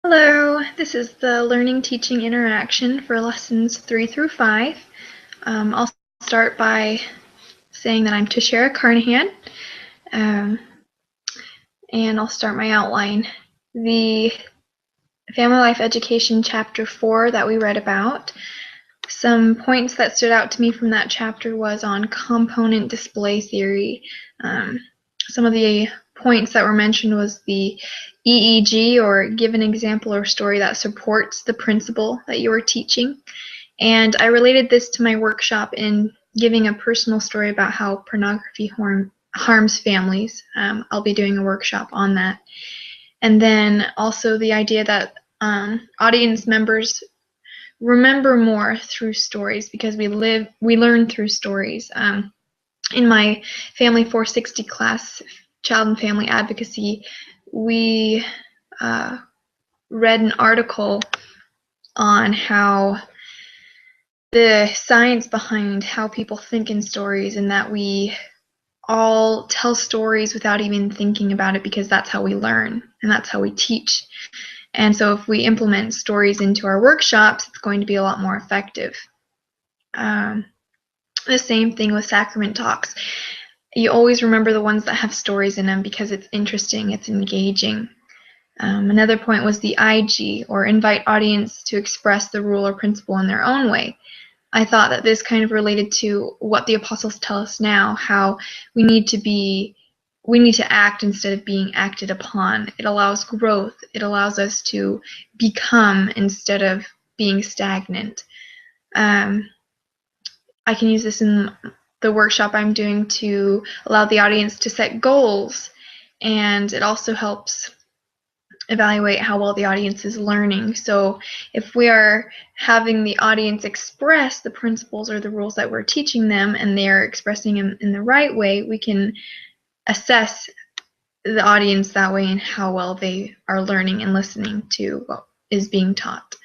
Hello, this is the Learning Teaching Interaction for lessons 3 through 5. I'll start by saying that I'm Tashara Carnahan, and I'll start my outline. The Family Life Education Chapter 4 that we read about, some points that stood out to me from that chapter was on component display theory. Some of the points that were mentioned was the EEG, or give an example or story that supports the principle that you are teaching. And I related this to my workshop in giving a personal story about how pornography harms families. I'll be doing a workshop on that. And then also the idea that audience members remember more through stories because we learn through stories. In my Family 460 class, Child and Family Advocacy, we read an article on how the science behind how people think in stories, and that we all tell stories without even thinking about it because that's how we learn and that's how we teach. And so if we implement stories into our workshops, it's going to be a lot more effective. The same thing with sacrament talks. You always remember the ones that have stories in them because it's interesting, it's engaging. Another point was the IG, or invite audience to express the rule or principle in their own way. I thought that this kind of related to what the apostles tell us now, how we need to act instead of being acted upon. It allows growth. It allows us to become instead of being stagnant. I can use this in the workshop I'm doing to allow the audience to set goals, and it also helps evaluate how well the audience is learning. So if we are having the audience express the principles or the rules that we're teaching them, and they're expressing them in the right way, we can assess the audience that way and how well they are learning and listening to what is being taught.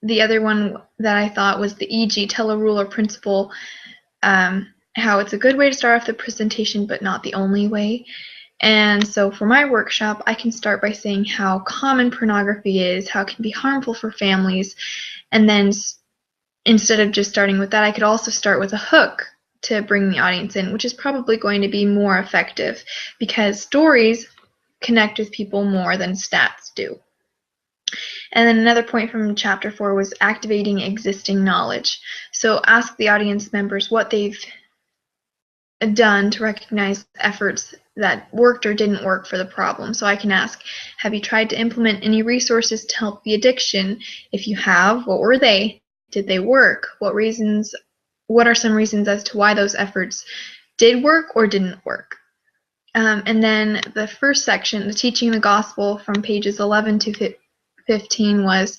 The other one that I thought was the EG, tell a rule or principle, how it's a good way to start off the presentation but not the only way. And so for my workshop, I can start by saying how common pornography is, how it can be harmful for families, and then instead of just starting with that, I could also start with a hook to bring the audience in, which is probably going to be more effective because stories connect with people more than stats do. And then another point from chapter 4 was activating existing knowledge. So ask the audience members what they've done to recognize efforts that worked or didn't work for the problem. So I can ask, have you tried to implement any resources to help the addiction? If you have, what were they? Did they work? What are some reasons as to why those efforts did work or didn't work? And then the first section, the teaching the gospel from pages 11 to 15 was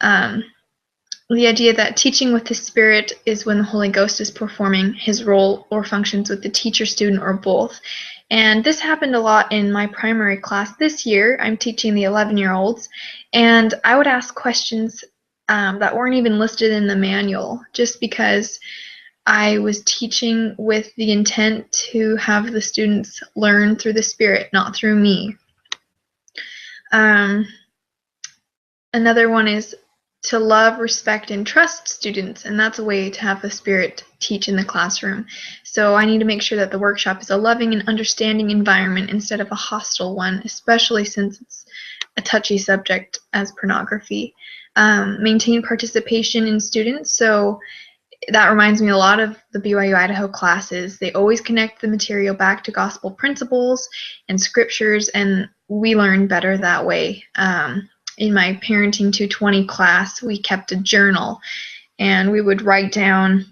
the idea that teaching with the Spirit is when the Holy Ghost is performing his role or functions with the teacher, student, or both. And this happened a lot in my primary class this year. I'm teaching the 11-year-olds, and I would ask questions that weren't even listed in the manual just because I was teaching with the intent to have the students learn through the Spirit, not through me. Another one is to love, respect, and trust students, and that's a way to have the Spirit teach in the classroom. So I need to make sure that the workshop is a loving and understanding environment instead of a hostile one, especially since it's a touchy subject as pornography. Maintain participation in students. So that reminds me a lot of the BYU Idaho classes. They always connect the material back to gospel principles and scriptures, and we learn better that way. In my Parenting 220 class, we kept a journal, and we would write down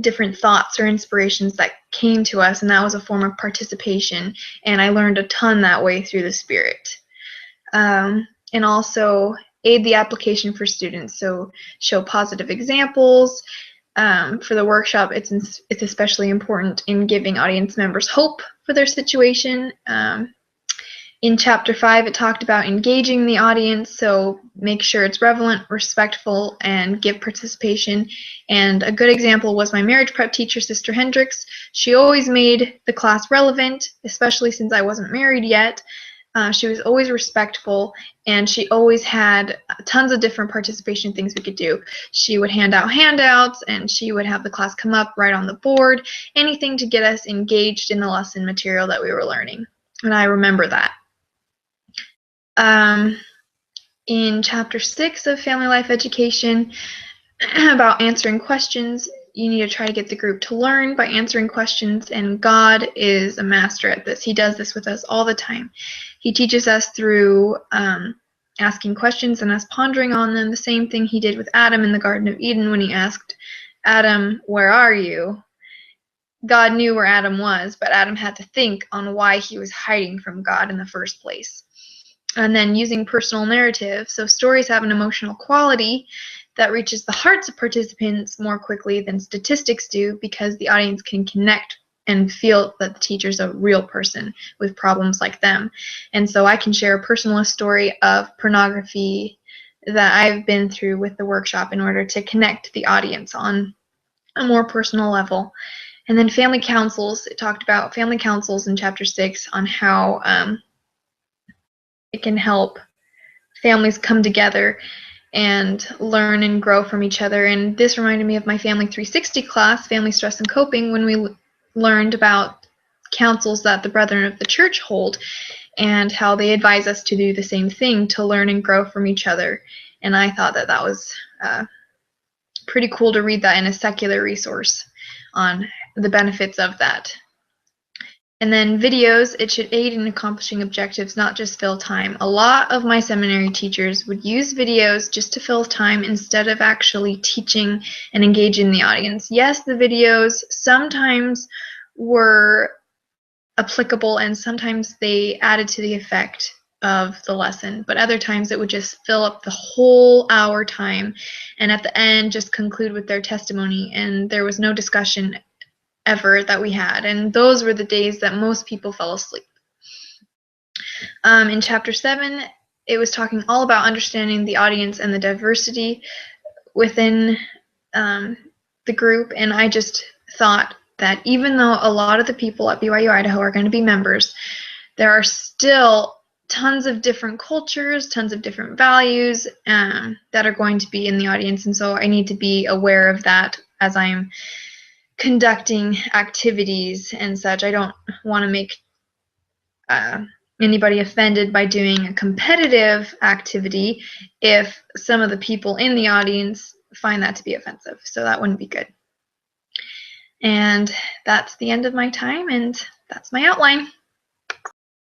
different thoughts or inspirations that came to us, and that was a form of participation, and I learned a ton that way through the Spirit. And also aid the application for students, so show positive examples. For the workshop, it's especially important in giving audience members hope for their situation. In chapter 5, it talked about engaging the audience, so make sure it's relevant, respectful, and give participation. And a good example was my marriage prep teacher, Sister Hendricks. She always made the class relevant, especially since I wasn't married yet. She was always respectful, and she always had tons of different participation things we could do. She would hand out handouts, and she would have the class come up, write on the board, anything to get us engaged in the lesson material that we were learning. And I remember that. In Chapter 6 of Family Life Education, about answering questions, you need to try to get the group to learn by answering questions, and God is a master at this. He does this with us all the time. He teaches us through asking questions and us pondering on them, the same thing he did with Adam in the Garden of Eden when he asked Adam, "Where are you?" God knew where Adam was, but Adam had to think on why he was hiding from God in the first place. And then using personal narrative, so stories have an emotional quality that reaches the hearts of participants more quickly than statistics do, because the audience can connect and feel that the teacher's a real person with problems like them. And so I can share a personal story of pornography that I've been through with the workshop in order to connect the audience on a more personal level. And then family councils, it talked about family councils in Chapter 6 on how it can help families come together and learn and grow from each other. And this reminded me of my Family 360 class, Family Stress and Coping, when we learned about councils that the Brethren of the Church hold and how they advise us to do the same thing, to learn and grow from each other. And I thought that that was pretty cool to read that in a secular resource on the benefits of that. And then videos, it should aid in accomplishing objectives, not just fill time. A lot of my seminary teachers would use videos just to fill time instead of actually teaching and engaging the audience. Yes, the videos sometimes were applicable and sometimes they added to the effect of the lesson, but other times it would just fill up the whole hour time and at the end just conclude with their testimony, and there was no discussion ever that we had, and those were the days that most people fell asleep. In Chapter 7, it was talking all about understanding the audience and the diversity within the group, and I just thought that even though a lot of the people at BYU Idaho are going to be members, there are still tons of different cultures, tons of different values that are going to be in the audience, and so I need to be aware of that as I'm conducting activities and such. I don't want to make anybody offended by doing a competitive activity if some of the people in the audience find that to be offensive. So that wouldn't be good. And that's the end of my time, and that's my outline.